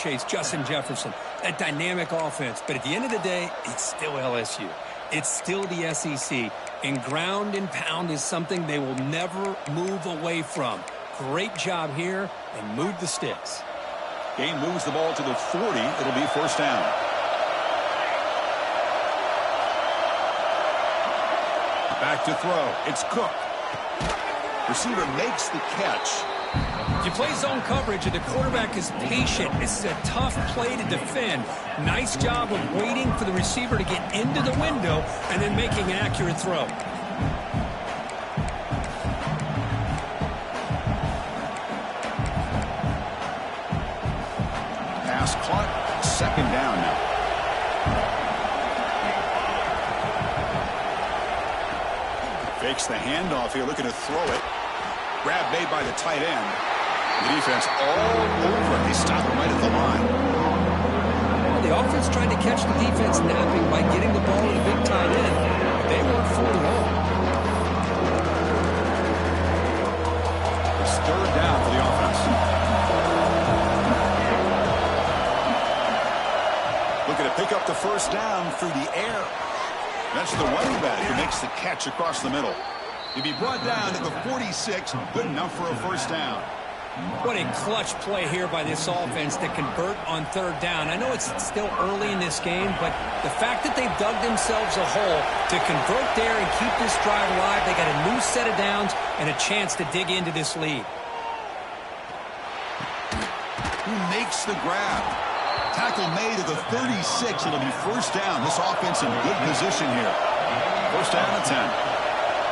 Chase, Justin Jefferson, that dynamic offense. But at the end of the day, it's still LSU. It's still the SEC. And ground and pound is something they will never move away from. Great job here, and move the sticks. Gain moves the ball to the 40. It'll be first down. Back to throw. It's Cook. Receiver makes the catch. You play zone coverage and the quarterback is patient. This is a tough play to defend. Nice job of waiting for the receiver to get into the window and then making an accurate throw. Pass caught. Second down now. Fakes the handoff here, looking to throw it. Grab made by the tight end. The defense all over it. They stop him right at the line. Well, the offense tried to catch the defense napping by getting the ball to the big tight end. They weren't fooled at all. It's third down for the offense. Looking to pick up the first down through the air. That's the running back who makes the catch across the middle. He'll be brought down to the 46, good enough for a first down. What a clutch play here by this offense to convert on third down. I know it's still early in this game, but the fact that they've dug themselves a hole to convert there and keep this drive alive, they got a new set of downs and a chance to dig into this lead. Who makes the grab? Tackle made at the 36. It'll be first down. This offense in good position here. First down at 10.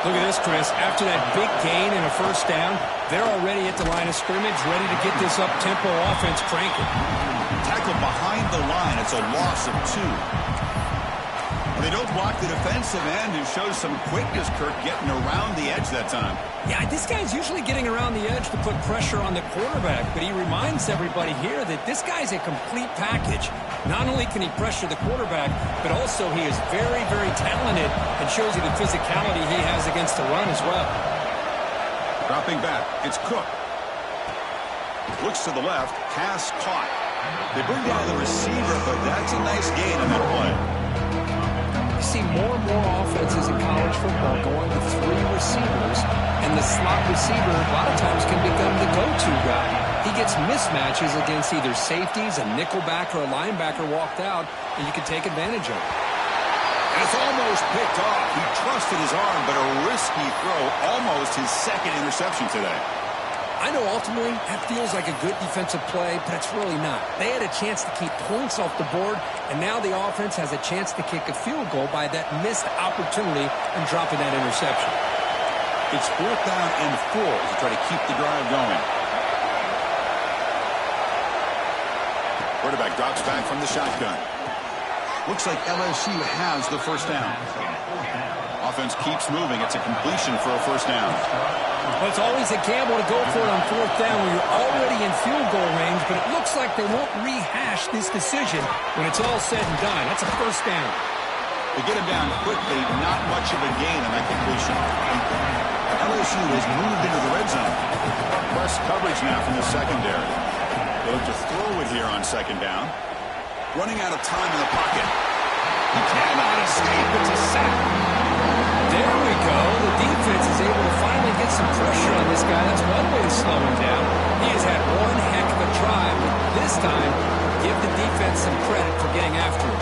Look at this, Chris. After that big gain and a first down, they're already at the line of scrimmage, ready to get this up-tempo offense cranking. Tackle behind the line. It's a loss of 2. They don't block the defensive end and shows some quickness, Kirk, getting around the edge that time. Yeah, this guy's usually getting around the edge to put pressure on the quarterback, but he reminds everybody here that this guy's a complete package. Not only can he pressure the quarterback, but also he is very, very talented and shows you the physicality he has against the run as well. Dropping back, it's Cook. Looks to the left, pass caught. They bring down the receiver, but that's a nice gain on that play. See more and more offenses in college football going with 3 receivers, and the slot receiver a lot of times can become the go-to guy. He gets mismatches against either safeties, a nickelback, or a linebacker walked out, and you can take advantage of it. And it's almost picked off. He trusted his arm, but a risky throw, almost his second interception today. I know ultimately that feels like a good defensive play, but it's really not. They had a chance to keep points off the board, and now the offense has a chance to kick a field goal by that missed opportunity and dropping that interception. It's fourth down and 4 to try to keep the drive going. Quarterback drops back from the shotgun. Looks like LSU has the first down. Offense keeps moving. It's a completion for a first down. Well, it's always a gamble to go for it on fourth down when you're already in field goal range, but it looks like they won't rehash this decision when it's all said and done. That's a first down. They get him down quickly, not much of a gain on that completion. LSU has moved into the red zone. Press coverage now from the secondary. They look to throw it here on second down. Running out of time in the pocket. He cannot escape. It's a sack. There we go. The defense is able to finally get some pressure on this guy. That's one way to slow him down. He has had one heck of a drive, but this time, give the defense some credit for getting after him.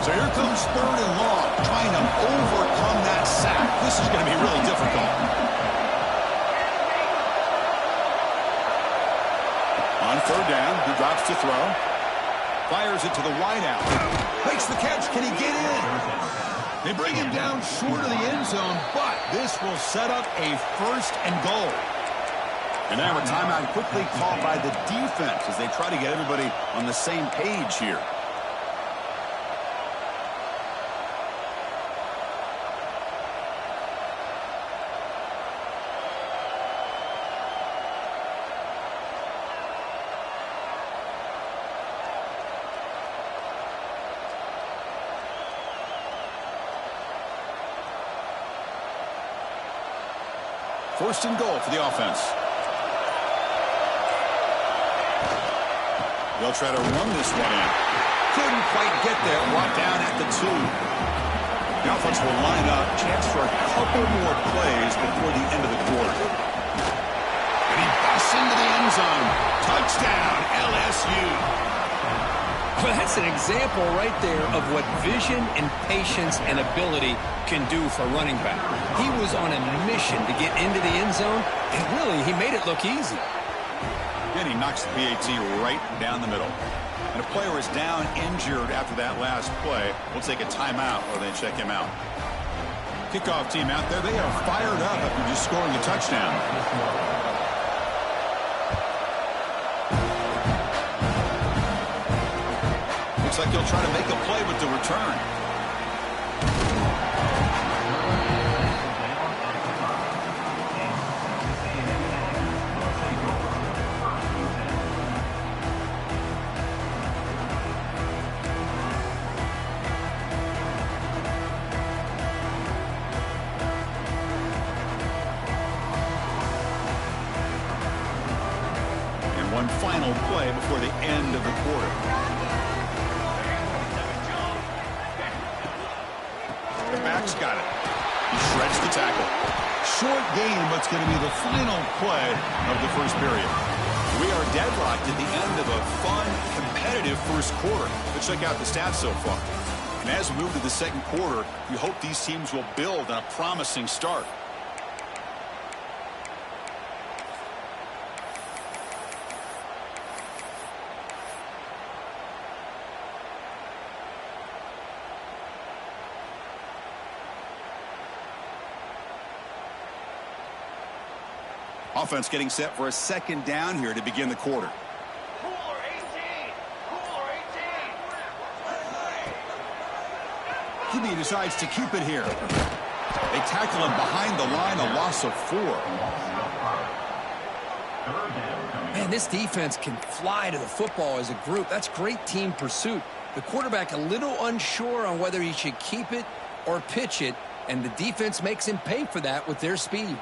So here comes third and long, trying to overcome that sack. This is going to be really difficult. On third down, he drops to throw. Fires it to the wideout. Makes the catch. Can he get in? They bring him down short of the end zone, but this will set up a first and goal. And now a timeout quickly called by the defense as they try to get everybody on the same page here. First and goal for the offense. They'll try to run this one in. Couldn't quite get there. Brought down at the 2. The offense will line up. Chance for a couple more plays before the end of the quarter. And he busts into the end zone. Touchdown, LSU. Well, that's an example right there of what vision and patience and ability can do for a running back. He was on a mission to get into the end zone, and really, he made it look easy. Then he knocks the PAT right down the middle. And a player is down injured after that last play. We'll take a timeout or they check him out. Kickoff team out there, they are fired up after just scoring a touchdown. Looks like he'll try to make a play with the return. One final play before the end of the quarter. The back's got it. He shreds the tackle. Short gain, but it's going to be the final play of the first period. We are deadlocked at the end of a fun, competitive first quarter. Let's check out the stats so far. And as we move to the second quarter, we hope these teams will build on a promising start. Offense getting set for a second down here to begin the quarter. Cooler 18! Cooler 18! QB decides to keep it here. They tackle him behind the line, a loss of 4. Man, this defense can fly to the football as a group. That's great team pursuit. The quarterback a little unsure on whether he should keep it or pitch it, and the defense makes him pay for that with their speed.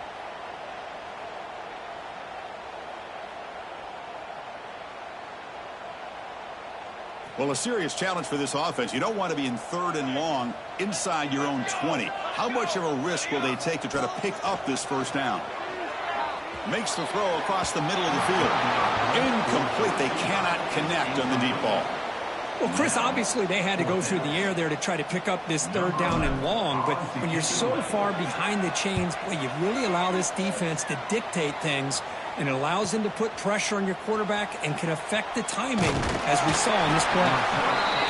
Well, a serious challenge for this offense. You don't want to be in 3rd and long inside your own 20. How much of a risk will they take to try to pick up this first down? Makes the throw across the middle of the field. Incomplete. They cannot connect on the deep ball. Well, Chris, obviously they had to go through the air there to try to pick up this 3rd down and long, but when you're so far behind the chains, boy, you really allow this defense to dictate things, and it allows them to put pressure on your quarterback and can affect the timing, as we saw in this play.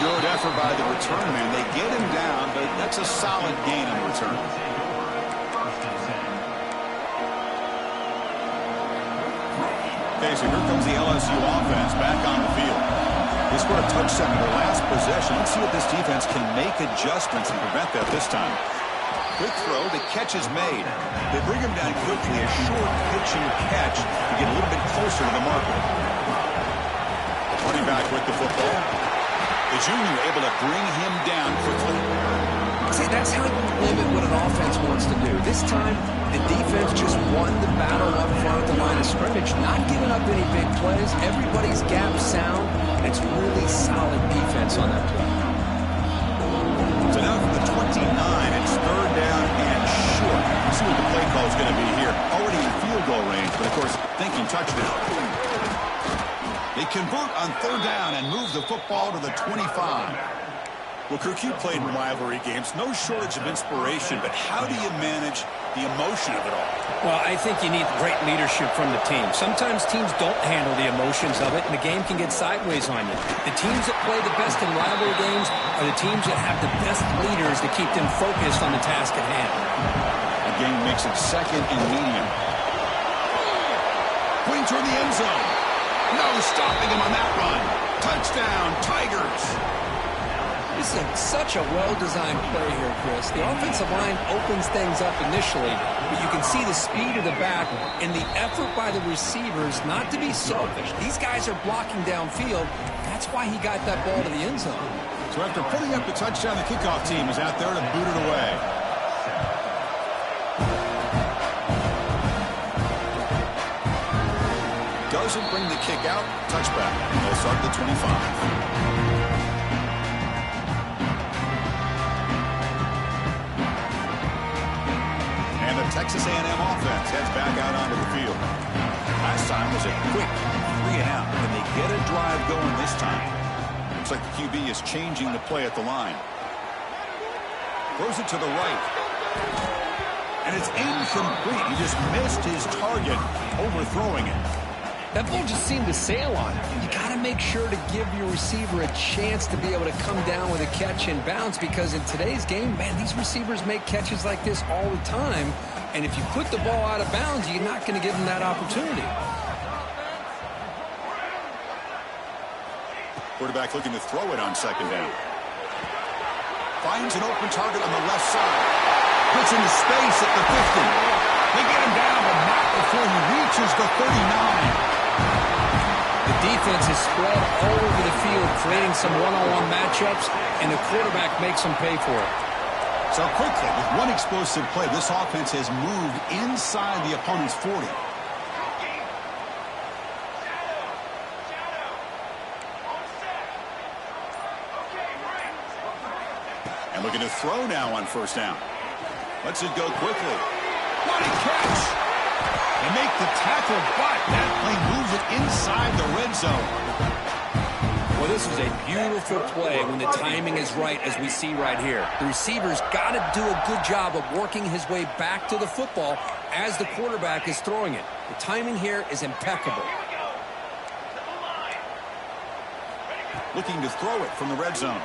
Good effort by the return man. They get him down, but that's a solid gain on return. Okay, so here comes the LSU offense back on the field. They scored a touchdown in their last possession. Let's see if this defense can make adjustments and prevent that this time. Quick throw, the catch is made. They bring him down quickly, a short pitching catch to get a little bit closer to the marker. Running back with the football. The junior able to bring him down quickly. See, that's how you limit what an offense wants to do. This time, the defense just won the battle up front at the line of scrimmage, not giving up any big plays. Everybody's gap sound. It's really solid defense on that play. So now from the 29, it's 3rd down and short. We'll see what the play call is going to be here. Already in field goal range, but of course, thinking touchdown. They convert on 3rd down and move the football to the 25. Well, Kirk, you played in rivalry games. No shortage of inspiration, but how do you manage the emotion of it all? Well, I think you need great leadership from the team. Sometimes teams don't handle the emotions of it, and the game can get sideways on you. The teams that play the best in rivalry games are the teams that have the best leaders to keep them focused on the task at hand. The game makes it 2nd and medium. Going toward the end zone. No stopping him on that run. Touchdown, Tigers. This is such a well-designed play here, Chris. The offensive line opens things up initially, but you can see the speed of the back and the effort by the receivers not to be selfish. These guys are blocking downfield. That's why he got that ball to the end zone. So after putting up the touchdown, the kickoff team is out there to boot it away. doesn't bring the kick out. Touchback. They'll start at the 25. And the Texas A&M offense heads back out onto the field. Last time was a quick 3-and-out. Can they get a drive going this time? Looks like the QB is changing the play at the line. Throws it to the right. And it's incomplete. He just missed his target, overthrowing it. That ball just seemed to sail on him. You got to make sure to give your receiver a chance to be able to come down with a catch and bounce, because in today's game, man, these receivers make catches like this all the time. And if you put the ball out of bounds, you're not going to give them that opportunity. Quarterback looking to throw it on second down. Finds an open target on the left side. Puts into space at the 50. They get him down, but not before he reaches the 39. The defense is spread all over the field, creating some one-on-one matchups, and the quarterback makes them pay for it. So quickly, with one explosive play, this offense has moved inside the opponent's 40. And looking to throw now on first down. Lets it go quickly. What a catch! They make the tackle, but that play moves it inside the red zone. Well, this is a beautiful play when the timing is right, as we see right here. The receiver's got to do a good job of working his way back to the football as the quarterback is throwing it. The timing here is impeccable. Looking to throw it from the red zone.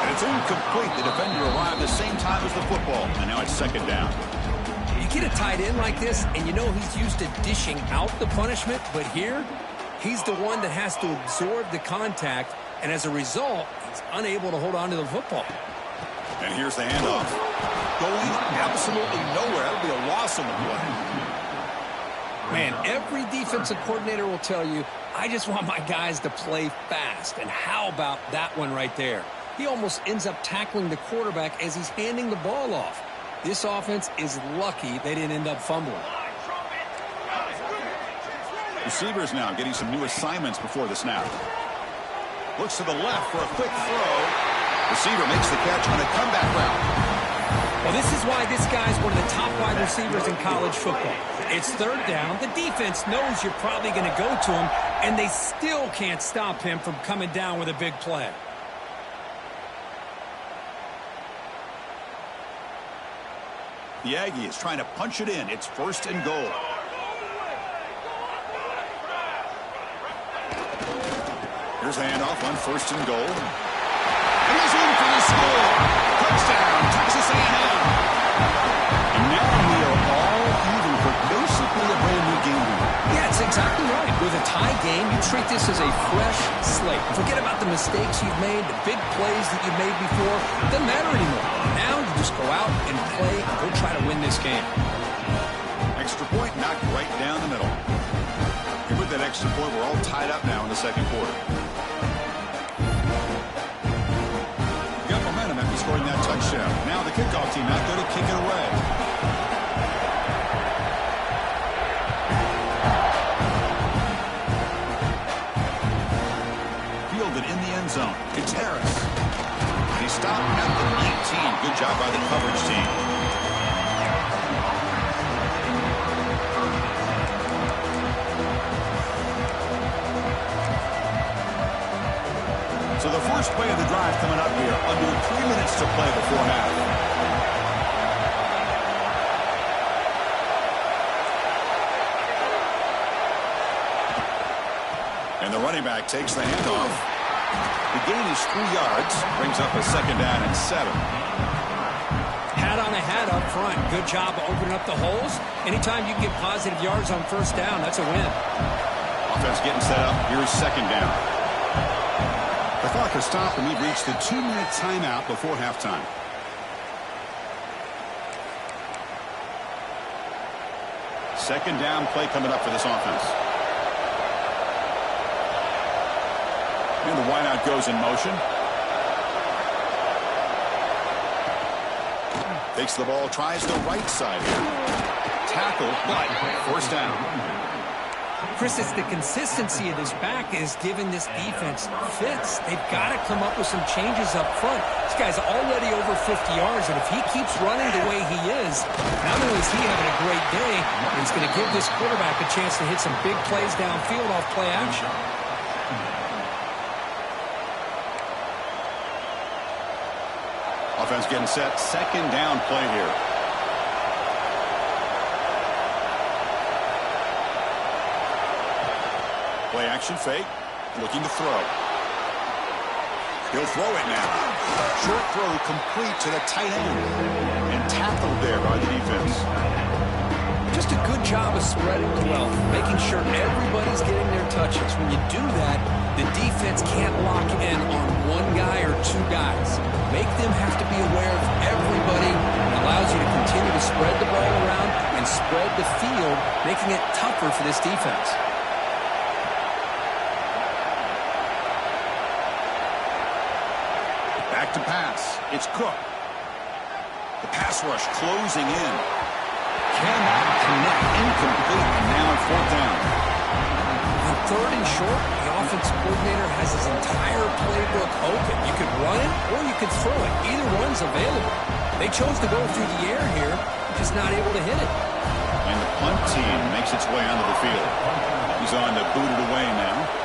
And it's incomplete. The defender arrived the same time as the football. And now it's second down. You get a tight end like this, and you know he's used to dishing out the punishment, but here, he's the one that has to absorb the contact, and as a result, he's unable to hold on to the football. And here's the handoff. Going absolutely nowhere. That'll be a loss on the play. Man, every defensive coordinator will tell you, I just want my guys to play fast. And how about that one right there? He almost ends up tackling the quarterback as he's handing the ball off. This offense is lucky they didn't end up fumbling. Receivers now getting some new assignments before the snap. Looks to the left for a quick throw. Receiver makes the catch on a comeback route. Well, this is why this guy's one of the top wide receivers in college football. It's third down. The defense knows you're probably going to go to him, and they still can't stop him from coming down with a big play. The Aggie is trying to punch it in. It's first and goal. Here's a handoff on first and goal. And he's in for the score. Touchdown, Texas A&M. And now we are all even for basically a brand new game. Yeah, it's exactly right. With a tie game, you treat this as a fresh slate. Forget about the mistakes you've made, the big plays that you made before. It doesn't matter anymore. Now you just go out and play and go try to win this game. Extra point knocked right down the middle. And with that extra point, we're all tied up now in the second quarter. Got momentum after scoring that touchdown. Now the kickoff team out there to kick it away. Fielded in the end zone. It's Harris. He stopped at the 19. Good job by the coverage team. So the first play of the drive coming up here. Under 3 minutes to play before half. And the running back takes the handoff. The gain is 3 yards. Brings up a second down and 7. Hat on a hat up front. Good job of opening up the holes. Anytime you get positive yards on first down, that's a win. Offense getting set up. Here's second down. The clock has stopped, and we've reached the 2-minute timeout before halftime. Second down play coming up for this offense. And the wideout goes in motion. Takes the ball, tries the right side here. Tackle, but first down. Chris, it's the consistency of this back is giving this defense fits. They've got to come up with some changes up front. This guy's already over 50 yards, and if he keeps running the way he is, not only is he having a great day, but he's going to give this quarterback a chance to hit some big plays downfield off play action. Offense getting set. Second down play here. Play action fake. Looking to throw. He'll throw it now. Short throw complete to the tight end. And tackled there by the defense. Just a good job of spreading the wealth, making sure everybody's getting their touches. When you do that, the defense can't lock in on one guy or two guys. Make them have to be aware of everybody. It allows you to continue to spread the ball around and spread the field, making it tougher for this defense. Back to pass. It's Cook. The pass rush closing in. Cannot connect. Incomplete. And now on fourth down. On third and short, the offensive coordinator has his entire playbook open. You could run it or you could throw it. Either one's available. They chose to go through the air here, just not able to hit it. And the punt team makes its way onto the field. He's on to boot it away now.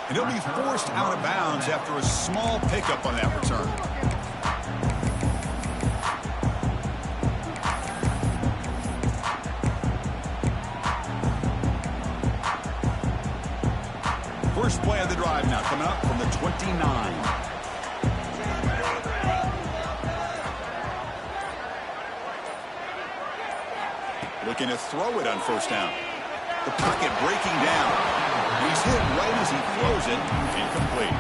And he'll be forced out of bounds after a small pickup on that return. First play of the drive now coming up from the 29. Looking to throw it on first down. The pocket breaking down. He's hit right as he throws it. Incomplete.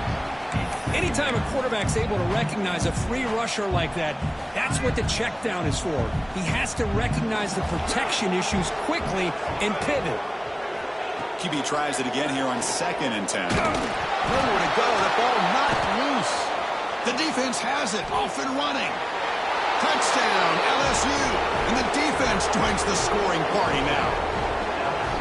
Anytime a quarterback's able to recognize a free rusher like that, that's what the check down is for. He has to recognize the protection issues quickly and pivot. QB tries it again here on 2nd and 10. Nowhere to go. The ball not loose. The defense has it. Off and running. Touchdown, LSU. And the defense joins the scoring party now.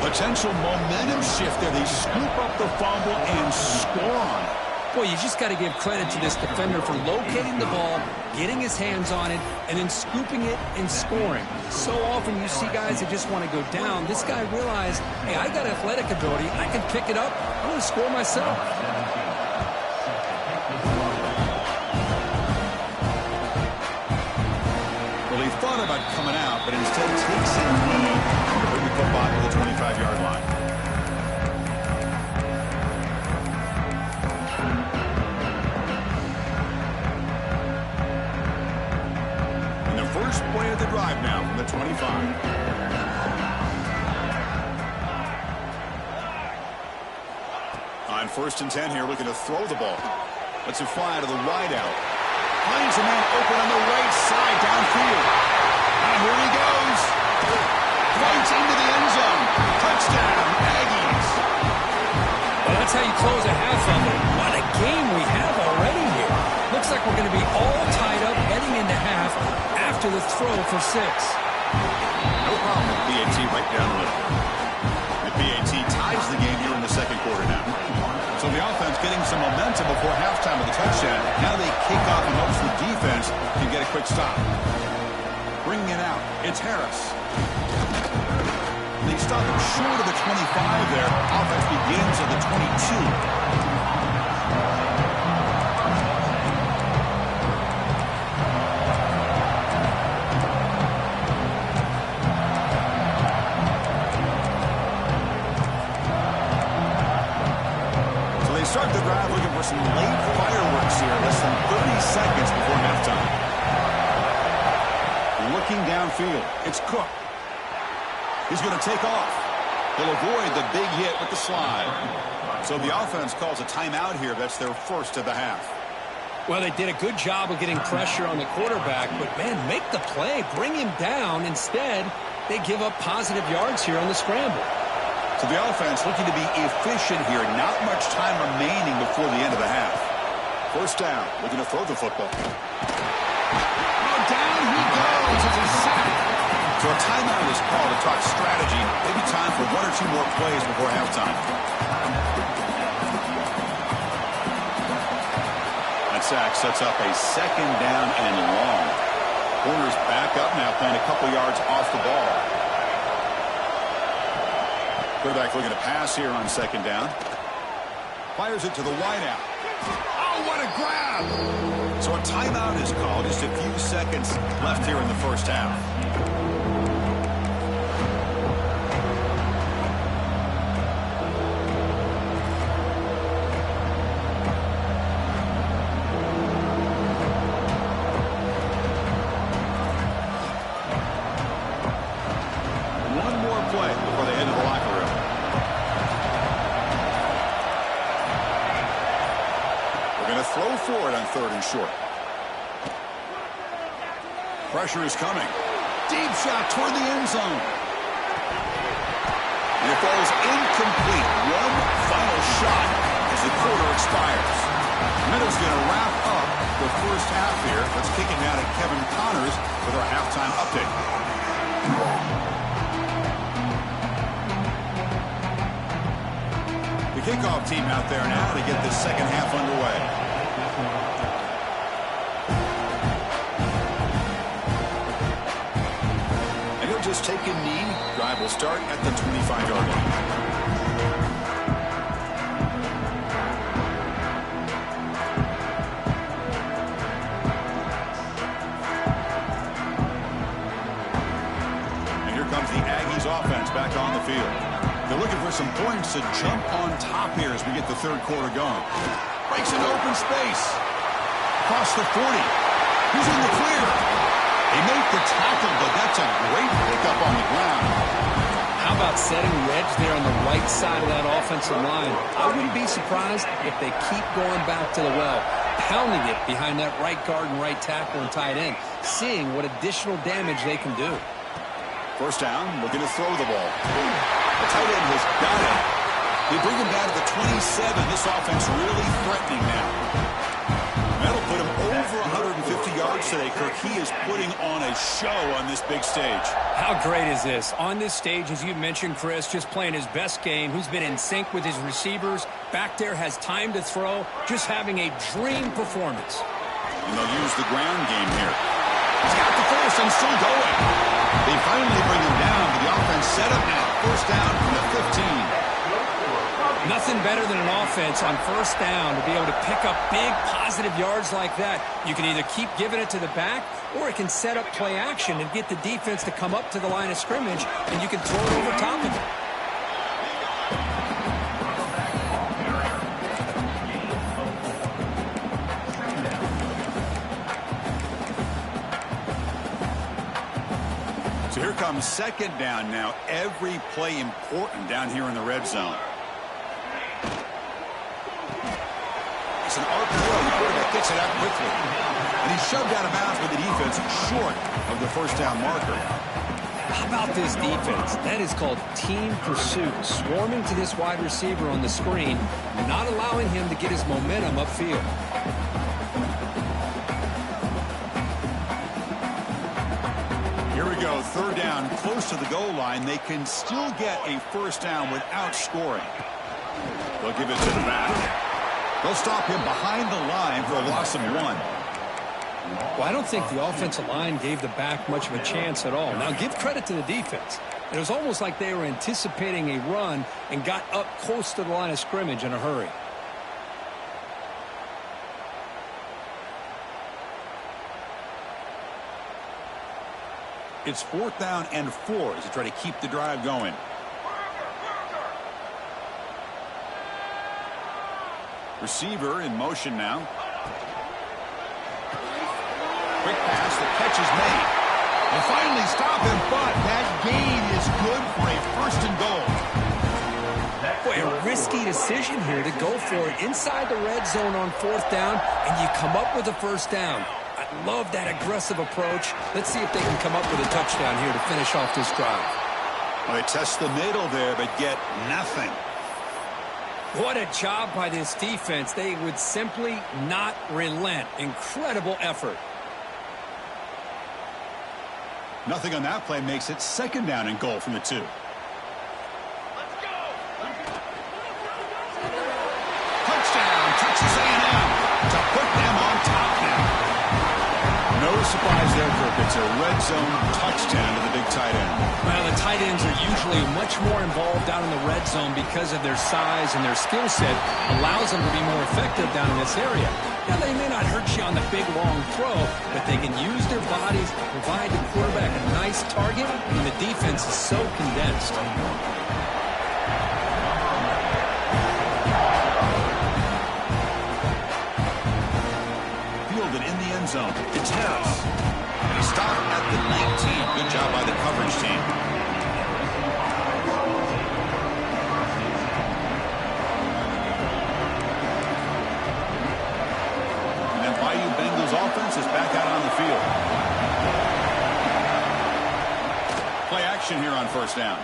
Potential momentum shift there. They scoop up the fumble and score on it. Boy, you just got to give credit to this defender for locating the ball, getting his hands on it, and then scooping it and scoring. So often you see guys that just want to go down. This guy realized, hey, I got athletic ability. I can pick it up. I'm going to score myself. Well, he thought about coming out, but instead takes a knee. Bring the football to the 25-yard line. And the first play of the drive now from the 25. On 1st and 10 here, looking to throw the ball. Lets it fly to the wide out. Finds a man open on the right side downfield. And here he goes. Right into the end zone. Touchdown, Aggies. Well, that's how you close a half of it. What a game we have already here. Looks like we're going to be all tied up heading into half after the throw for 6. No problem with BAT right down the middle. The BAT ties the game here in the second quarter now. So the offense getting some momentum before halftime with the touchdown. Now they kick off and hopes the defense can get a quick stop. Bringing it out. It's Harris. They stop him short of the 25 there. Offense begins at the 22. Start the drive looking for some late fireworks here. Less than 30 seconds before halftime. Looking downfield. It's Cook. He's going to take off. He'll avoid the big hit with the slide. So the offense calls a timeout here. That's their first of the half. Well, they did a good job of getting pressure on the quarterback, but, man, make the play. Bring him down. Instead, they give up positive yards here on the scramble. So the offense looking to be efficient here. Not much time remaining before the end of the half. First down, looking to throw the football. Oh, down he goes. It's a sack. So a timeout is called to talk strategy. Maybe time for one or two more plays before halftime. That sack sets up a second down and long. Corner's back up now, playing a couple yards off the ball. Quarterback looking to pass here on second down. Fires it to the wideout. Oh, what a grab! So a timeout is called. Just a few seconds left here in the first half. One more play before they head to the locker room. Going to throw forward on 3rd and short. Pressure is coming. Deep shot toward the end zone. And it falls incomplete. One final shot as the quarter expires. Middle's going to wrap up the first half here. Let's kick it now to Kevin Connors with our halftime update. The kickoff team out there now to get this second half underway. And he'll just take a knee. Drive will start at the 25-yard line. And here comes the Aggies offense back on the field. They're looking for some points to jump on top here as we get the third quarter going. Breaks an open space. Across the 40. Who's in the clear? They make the tackle, but that's a great pickup on the ground. How about setting the edge there on the right side of that offensive line? I wouldn't be surprised if they keep going back to the well, pounding it behind that right guard and right tackle and tight end, seeing what additional damage they can do. First down, looking to throw the ball. The tight end has got it. They bring him down to the 27. This offense really threatening now. That'll put him over 150 yards today, Kirk. He is putting on a show on this big stage. How great is this? On this stage, as you mentioned, Chris, just playing his best game. He's been in sync with his receivers. Back there, has time to throw. Just having a dream performance. And they'll use the ground game here. He's got the force and still going. They finally bring him down, but the offense set up now. First down from the 15. Nothing better than an offense on first down to be able to pick up big positive yards like that. You can either keep giving it to the back, or it can set up play action and get the defense to come up to the line of scrimmage, and you can throw it over top of it. So here comes second down now. Every play important down here in the red zone. It's an RPO. The quarterback gets it out quickly. And he's shoved out of bounds with the defense short of the first down marker. How about this defense? That is called team pursuit. Swarming to this wide receiver on the screen, not allowing him to get his momentum upfield. Here we go. Third down, close to the goal line. They can still get a first down without scoring. They'll give it to the back. They'll stop him behind the line for a loss of 1. Well, I don't think the offensive line gave the back much of a chance at all. Now, give credit to the defense. It was almost like they were anticipating a run and got up close to the line of scrimmage in a hurry. It's 4th down and 4 as they try to keep the drive going. Receiver in motion now. Quick pass, the catch is made. They finally stop him, but that gain is good for a first and goal. Boy, a risky decision here to go for it inside the red zone on 4th down, and you come up with a first down. I love that aggressive approach. Let's see if they can come up with a touchdown here to finish off this drive. Well, they test the middle there, but get nothing. What a job by this defense. They would simply not relent. Incredible effort. Nothing on that play makes it second down and goal from the 2. Touchdown, Texas A&M to put them on top now. No surprise there, Kirk. It's a red zone touchdown to the big tight end. Well, the tight ends are usually much more involved down in the red zone because of their size and their skill set allows them to be more effective down in this area. Now, they may not hurt you on the big, long throw, but they can use their bodies to provide the quarterback a nice target when the defense is so condensed. Fielded in the end zone. It's Harris. He stopped at the 19. Good job by the coverage team. Offense is back out on the field. Play action here on first down.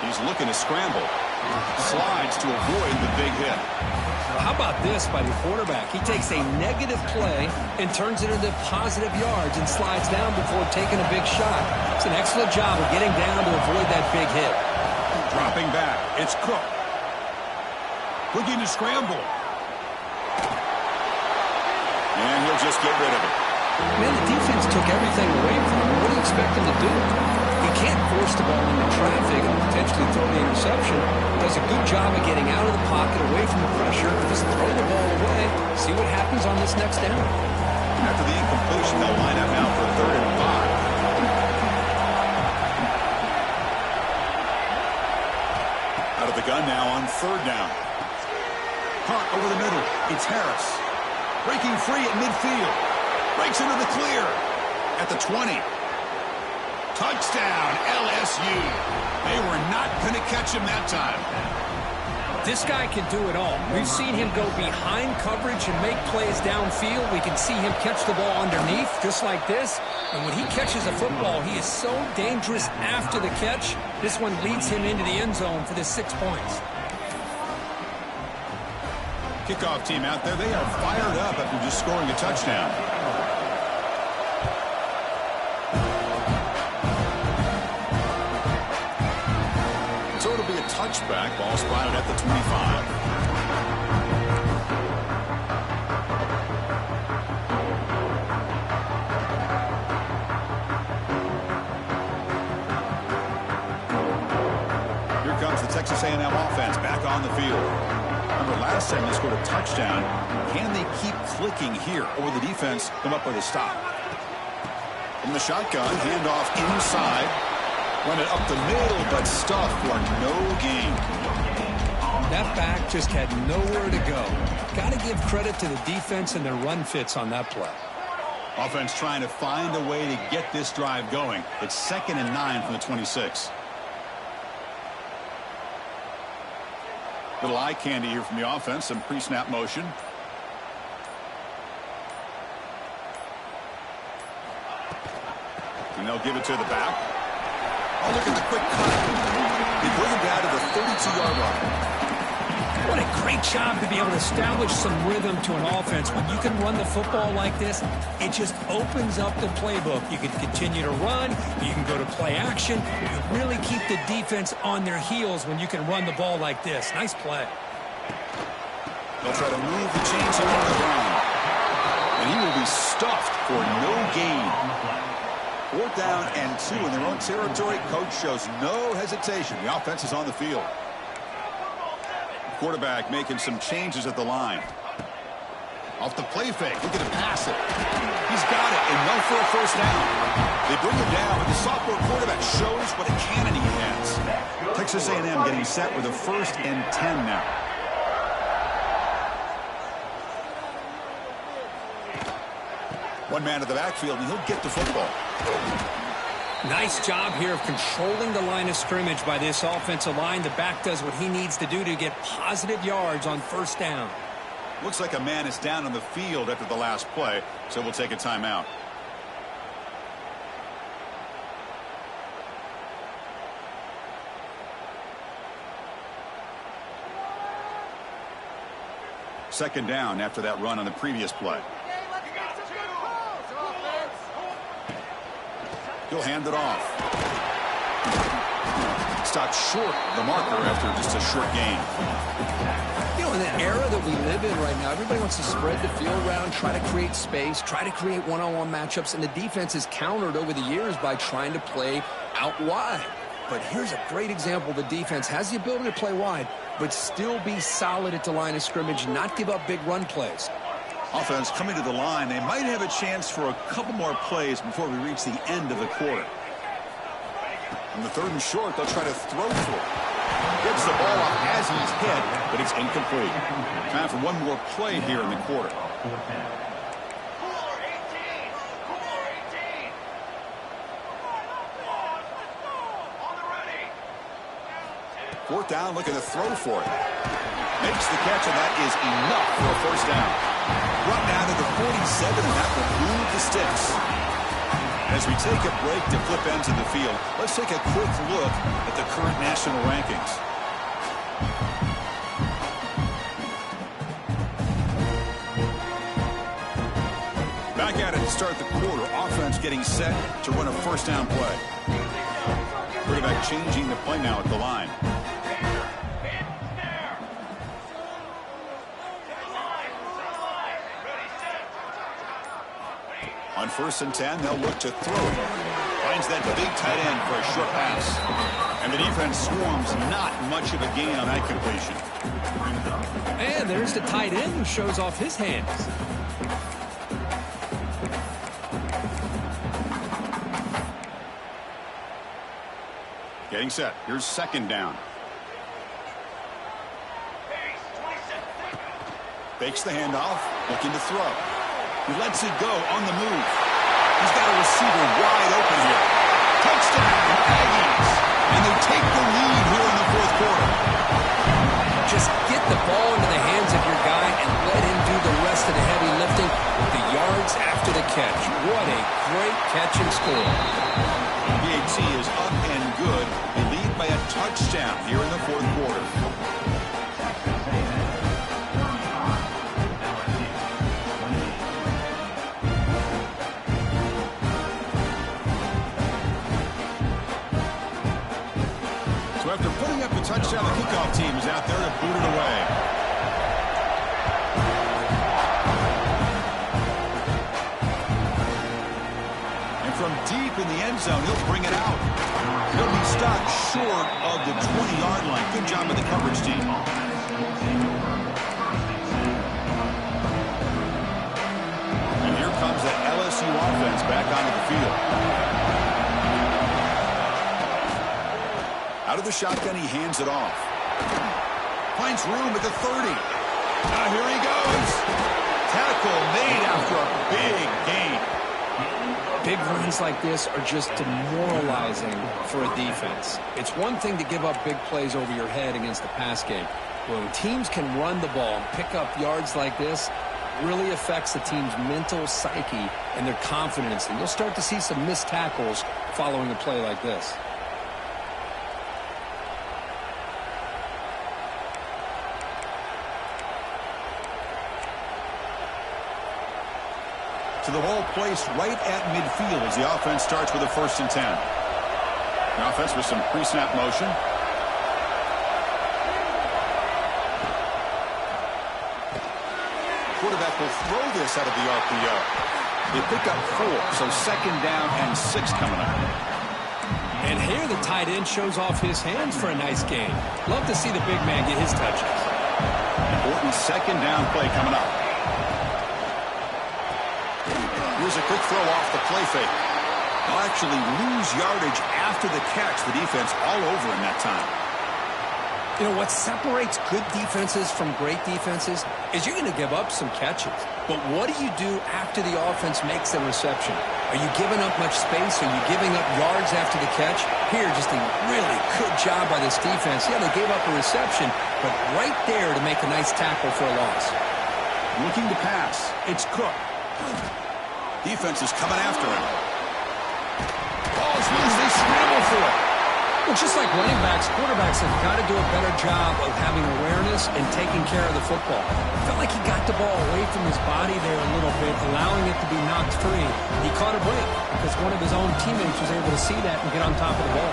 He's looking to scramble. Slides to avoid the big hit. How about this by the quarterback? He takes a negative play and turns it into positive yards and slides down before taking a big shot. It's an excellent job of getting down to avoid that big hit. Dropping back. It's Cook. Looking to scramble. And he'll just get rid of it. Man, the defense took everything away from him. What do you expect him to do? He can't force the ball into traffic and potentially throw the interception. Does a good job of getting out of the pocket, away from the pressure. Just throw the ball away. See what happens on this next down. After the incompletion, they'll line up now for 3rd and 5. Out of the gun now on 3rd down. Hunt over the middle. It's Harris. Breaking free at midfield. Breaks into the clear. At the 20. Touchdown, LSU. They were not going to catch him that time. This guy can do it all. We've seen him go behind coverage and make plays downfield. We can see him catch the ball underneath, just like this. And when he catches a football, he is so dangerous after the catch. This one leads him into the end zone for the 6 points. Kickoff team out there, they are fired up after just scoring a touchdown. So it'll be a touchback, ball spotted at the 25. Here comes the Texas A&M offense back on the field. Remember, last time they scored a touchdown. Can they keep clicking here, or will the defense come up with a stop? From the shotgun, handoff inside. Run it up the middle, but stuffed for no gain. That back just had nowhere to go. Got to give credit to the defense and their run fits on that play. Offense trying to find a way to get this drive going. It's 2nd and 9 from the 26. Little eye candy here from the offense. Some pre-snap motion. And they'll give it to the back. Oh, look at the quick cut. They bring him down to the 32-yard line. What a great job to be able to establish some rhythm to an offense. When you can run the football like this, it just opens up the playbook. You can continue to run. You can go to play action. You really keep the defense on their heels when you can run the ball like this. Nice play. They'll try to move the chains along the ground. And he will be stuffed for no gain. 4th down and 2 in their own territory. Coach shows no hesitation. The offense is on the field. Quarterback making some changes at the line. Off the play fake, looking to pass it. He's got it, and run for a 1st down. They bring him down, but the sophomore quarterback shows what a cannon he has. Texas A&M getting set with a 1st and 10 now. One man to the backfield, and he'll get the football. Nice job here of controlling the line of scrimmage by this offensive line. The back does what he needs to do to get positive yards on 1st down. Looks like a man is down on the field after the last play, so we'll take a timeout. Second down after that run on the previous play. He'll hand it off. Stopped short of the marker after just a short gain. You know, in the era that we live in right now, everybody wants to spread the field around, try to create space, try to create one-on-one matchups, and the defense is countered over the years by trying to play out wide. But here's a great example. The defense has the ability to play wide, but still be solid at the line of scrimmage, not give up big run plays. Offense coming to the line. They might have a chance for a couple more plays before we reach the end of the quarter. On the 3rd and short, they'll try to throw for it. Gets the ball off as he's hit, but it's incomplete. Time for one more play here in the quarter. Cooler 18. Cooler 18. On the ready. 4th down, looking to throw for it. Makes the catch, and that is enough for a 1st down. Brought down to the 47, and that will move the sticks. As we take a break to flip ends of the field, let's take a quick look at the current national rankings. Back at it to start the quarter. Offense getting set to run a 1st down play. Quarterback changing the play now at the line. On 1st and 10, they'll look to throw it. Finds that big tight end for a short pass. And the defense swarms, not much of a gain on that completion. And there's the tight end who shows off his hands. Getting set. Here's 2nd down. Fakes the handoff, looking to throw. He lets it go on the move. He's got a receiver wide open here. Touchdown, Aggies. And they take the lead here in the 4th quarter. Just get the ball into the hands of your guy and let him do the rest of the heavy lifting with the yards after the catch. What a great catch and score. BAT is up and good. They lead by a touchdown here in the 4th quarter. After putting up a touchdown, the kickoff team is out there to boot it away. And from deep in the end zone, he'll bring it out. He'll be stopped short of the 20-yard line. Good job by the coverage team. And here comes the LSU offense back onto the field. Out of the shotgun, he hands it off. Finds room at the 30. Now here he goes. Tackle made after a big gain. Big runs like this are just demoralizing for a defense. It's one thing to give up big plays over your head against the pass game. When teams can run the ball and pick up yards like this, it really affects the team's mental psyche and their confidence. And you'll start to see some missed tackles following a play like this. To the ball placed right at midfield as the offense starts with a 1st and 10. The offense with some pre-snap motion. Quarterback will throw this out of the RPO. They pick up 4, so 2nd down and 6 coming up. And here the tight end shows off his hands for a nice gain. Love to see the big man get his touches. Important 2nd down play coming up. Here's a quick throw off the play fake. They'll actually lose yardage after the catch. The defense all over in that time. You know, what separates good defenses from great defenses is you're going to give up some catches. But what do you do after the offense makes the reception? Are you giving up much space? Are you giving up yards after the catch? Here, just a really good job by this defense. Yeah, they gave up a reception, but right there to make a nice tackle for a loss. Looking to pass. It's Cook. Defense is coming after him. Ball's loose. They scramble for it. Well, just like running backs, quarterbacks have got to do a better job of having awareness and taking care of the football. I felt like he got the ball away from his body there a little bit, allowing it to be knocked free. He caught a break because one of his own teammates was able to see that and get on top of the ball.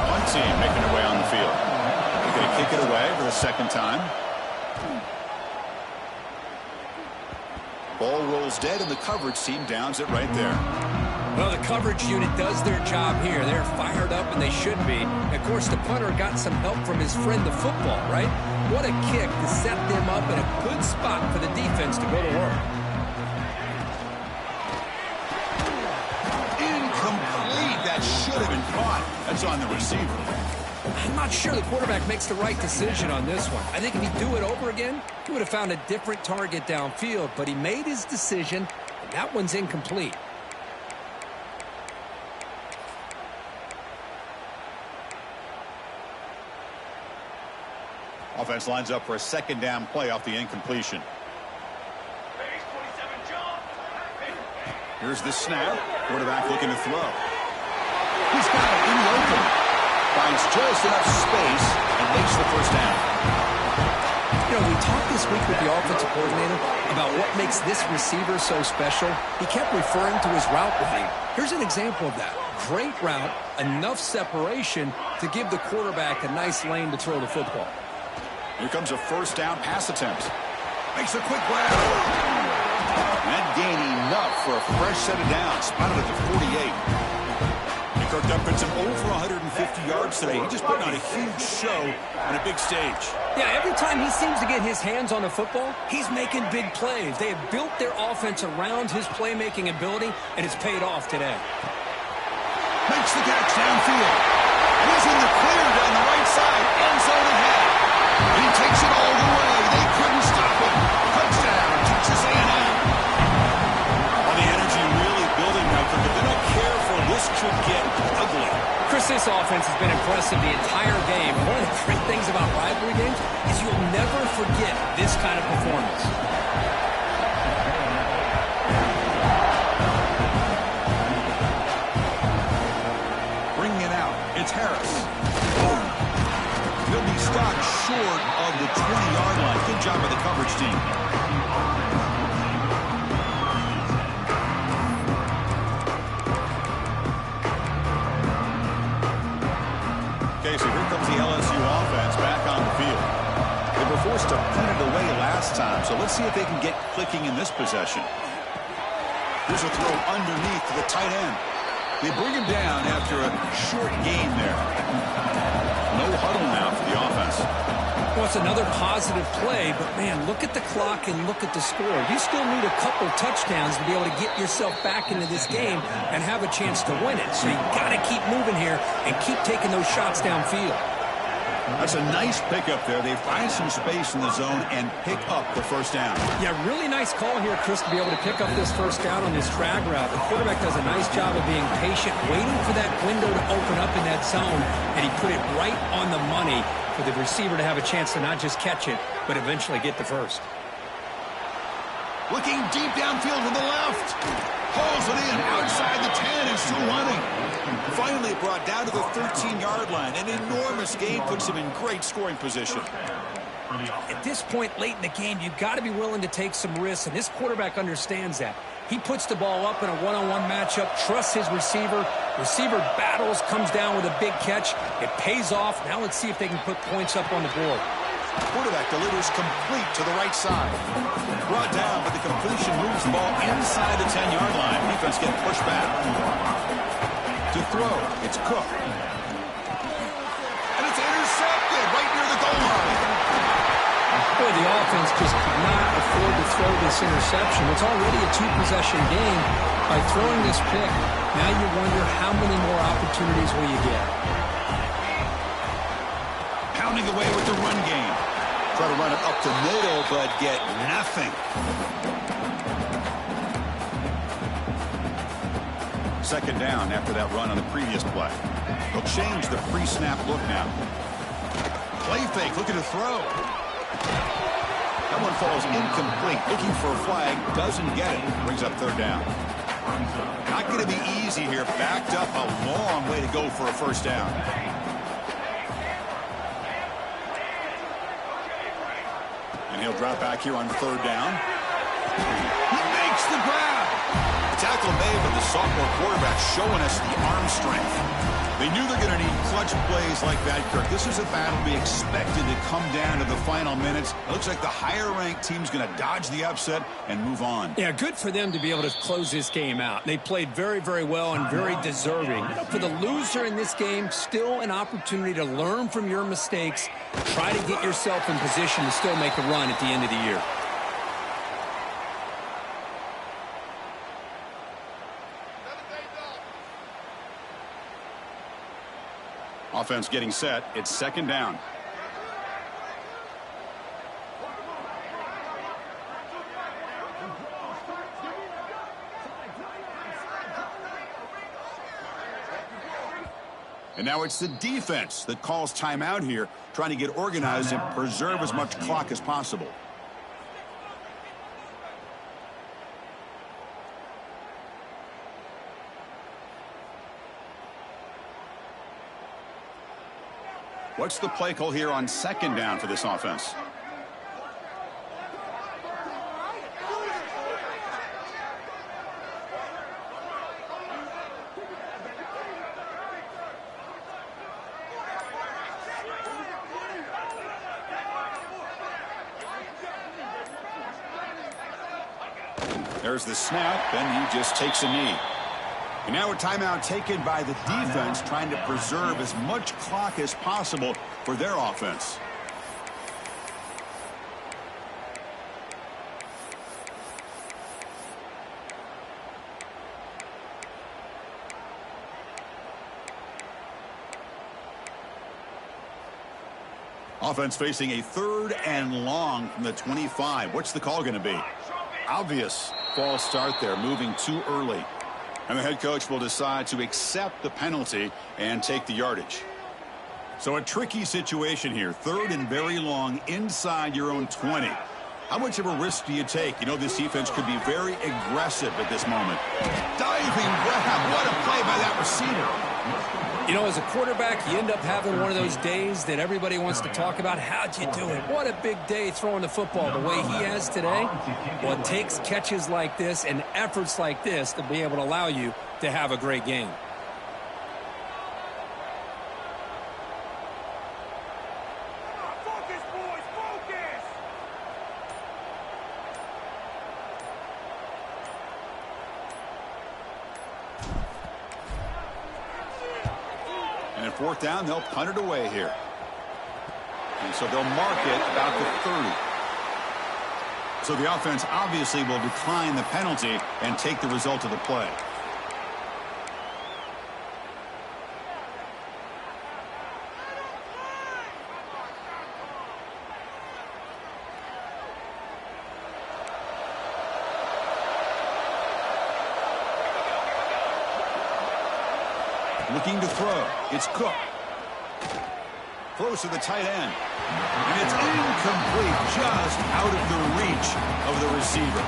One team making their way on the field. They're going to kick it away for the second time. Ball rolls dead, and the coverage team downs it right there. Well, the coverage unit does their job here. They're fired up, and they should be. Of course, the punter got some help from his friend, the football, right? What a kick to set them up in a good spot for the defense to go to work. Incomplete. That should have been caught. That's on the receiver. I'm not sure the quarterback makes the right decision on this one. I think if he'd do it over again, he would have found a different target downfield, but he made his decision, and that one's incomplete. Offense lines up for a second down play off the incompletion. Base 27 jump. Here's the snap. Quarterback looking to throw. He's got it in the open. Finds just enough space and makes the first down. You know, we talked this week with the offensive coordinator about what makes this receiver so special. He kept referring to his route running. Here's an example of that. Great route, enough separation to give the quarterback a nice lane to throw the football. Here comes a first down pass attempt. Makes a quick grab. That gain enough for a fresh set of downs. Spotted at the 48. Kirk Duncan's over 150 yards today. He just put on a huge show on a big stage. Yeah, every time he seems to get his hands on the football, he's making big plays. They have built their offense around his playmaking ability, and it's paid off today. Makes the catch downfield. He's in the clear down the right side. End zone ahead. He takes it all the way. They couldn't stop him. Touchdown, Texas A&M. Well, the energy really building, Michael, but they don't care for this could get ugly. Chris, this offense has been impressive the entire game. One of the great things about rivalry games is you'll never forget this kind of performance. Bringing it out. It's Harris. He'll be stopped short of the 20-yard line. Good job by the coverage team. Okay, so here comes the LSU offense back on the field. They were forced to put it away last time, so let's see if they can get clicking in this possession. Here's a throw underneath to the tight end. They bring him down after a short gain there. No huddle now for the offense. Well, it's another positive play, but, man, look at the clock and look at the score. You still need a couple touchdowns to be able to get yourself back into this game and have a chance to win it. So you got to keep moving here and keep taking those shots downfield. That's a nice pickup there. They find some space in the zone and pick up the first down. Yeah, really nice call here, Chris, to be able to pick up this first down on this drag route. The quarterback does a nice job of being patient, waiting for that window to open up in that zone, and he put it right on the money for the receiver to have a chance to not just catch it, but eventually get the first. Looking deep downfield to the left. Hauls it in outside the 10 and still running. Finally brought down to the 13-yard line. An enormous gain puts him in great scoring position. At this point late in the game, you've got to be willing to take some risks, and this quarterback understands that. He puts the ball up in a one-on-one matchup, trusts his receiver. Receiver battles, comes down with a big catch. It pays off. Now let's see if they can put points up on the board. Quarterback delivers complete to the right side. Brought down, but the completion moves the ball inside the 10-yard line. Defense getting pushed back. To throw, it's Cook. And it's intercepted right near the goal line. Boy, the offense just could not afford to throw this interception. It's already a two-possession game. By throwing this pick, now you wonder how many more opportunities will you get. Pounding away with the run game. Try to run it up the middle, but get nothing. Second down after that run on the previous play. They'll change the pre-snap look now. Play fake, looking to throw. That one falls incomplete. Looking for a flag, doesn't get it. Brings up third down. Not going to be easy easy here. Backed up a long way to go for a first down. And he'll drop back here on third down. He makes the grab. The tackle made, but the sophomore quarterback showing us the arm strength. They knew they're going to need clutch plays like that, Kirk. This is a battle to be expected to come down to the final minutes. It looks like the higher-ranked team's going to dodge the upset and move on. Yeah, good for them to be able to close this game out. They played very, very well and very deserving. For the loser in this game, still an opportunity to learn from your mistakes, try to get yourself in position to still make a run at the end of the year. Offense getting set. It's second down. And now it's the defense that calls timeout here, trying to get organized and preserve as much clock as possible. What's the play call here on second down for this offense? There's the snap, and he just takes a knee. And now a timeout taken by the defense, trying to preserve as much clock as possible for their offense. Offense facing a third and long from the 25. What's the call going to be? Obvious false start there, moving too early. And the head coach will decide to accept the penalty and take the yardage. So a tricky situation here. Third and very long inside your own 20. How much of a risk do you take? You know, this defense could be very aggressive at this moment. Diving grab. What a play by that receiver. You know, as a quarterback, you end up having one of those days that everybody wants to talk about. How'd you do it? What a big day throwing the football the way he has today. Well, it takes catches like this and efforts like this to be able to allow you to have a great game. Focus, boys, focus! And at fourth down, they'll punt it away here. And so they'll mark it about the 30. So the offense obviously will decline the penalty and take the result of the play. Looking to throw. It's Cook. Throws to the tight end. And it's incomplete, just out of the reach of the receiver.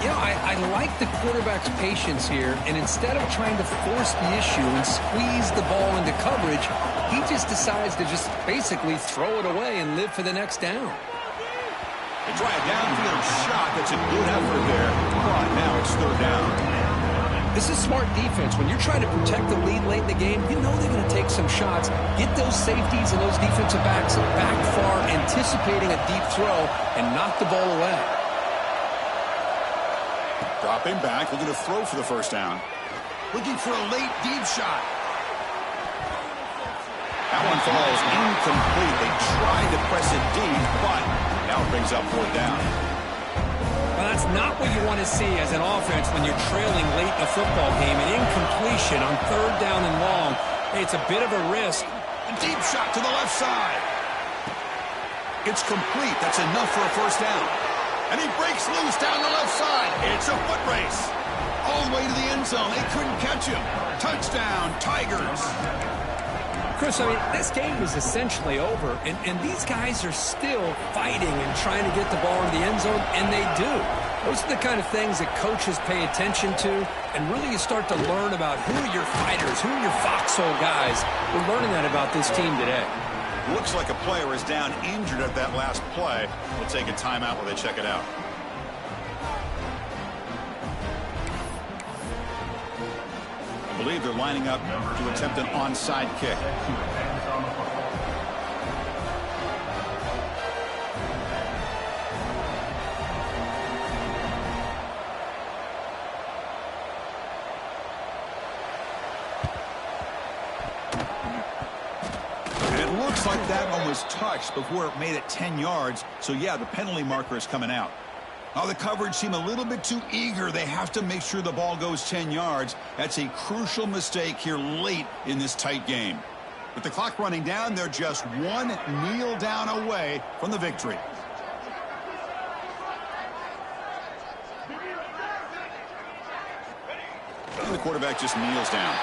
You know, I like the quarterback's patience here, and instead of trying to force the issue and squeeze the ball into coverage, he just decides to just basically throw it away and live for the next down. They try a downfield shot. That's a good effort there. But now it's third down. This is smart defense. When you're trying to protect the lead late in the game, you know they're going to take some shots, get those safeties and those defensive backs back far, anticipating a deep throw, and knock the ball away. Dropping back, looking to throw for the first down. Looking for a late deep shot. That one falls incomplete. They tried to press it deep, but now it brings up fourth down. Well, that's not what you want to see as an offense when you're trailing late in a football game. An incompletion on third down and long. Hey, it's a bit of a risk. A deep shot to the left side. It's complete. That's enough for a first down. And he breaks loose down the left side. It's a foot race. All the way to the end zone. They couldn't catch him. Touchdown, Tigers. Chris, I mean, this game is essentially over, and these guys are still fighting and trying to get the ball in the end zone, and they do. Those are the kind of things that coaches pay attention to, and really you start to learn about who are your fighters, who are your foxhole guys. We're learning that about this team today. Looks like a player is down injured at that last play. We'll take a timeout while they check it out. I believe they're lining up to attempt an onside kick. Like that one was touched before it made it 10 yards. So, yeah, the penalty marker is coming out. Now, the coverage seemed a little bit too eager. They have to make sure the ball goes 10 yards. That's a crucial mistake here late in this tight game. With the clock running down, they're just one kneel down away from the victory. And the quarterback just kneels down.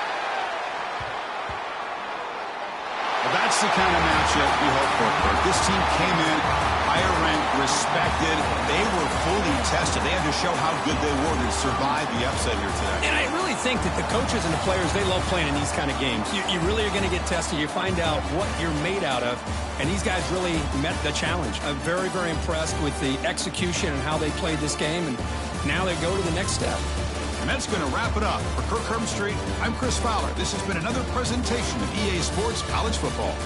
That's the kind of matchup we hope for, Kirk. This team came in higher ranked, respected. They were fully tested. They had to show how good they were to survive the upset here today. And I really think that the coaches and the players, they love playing in these kind of games. You really are going to get tested. You find out what you're made out of. And these guys really met the challenge. I'm very, very impressed with the execution and how they played this game. And now they go to the next step. And that's going to wrap it up. For Kirk Herbstreit, I'm Chris Fowler. This has been another presentation of EA Sports College Football.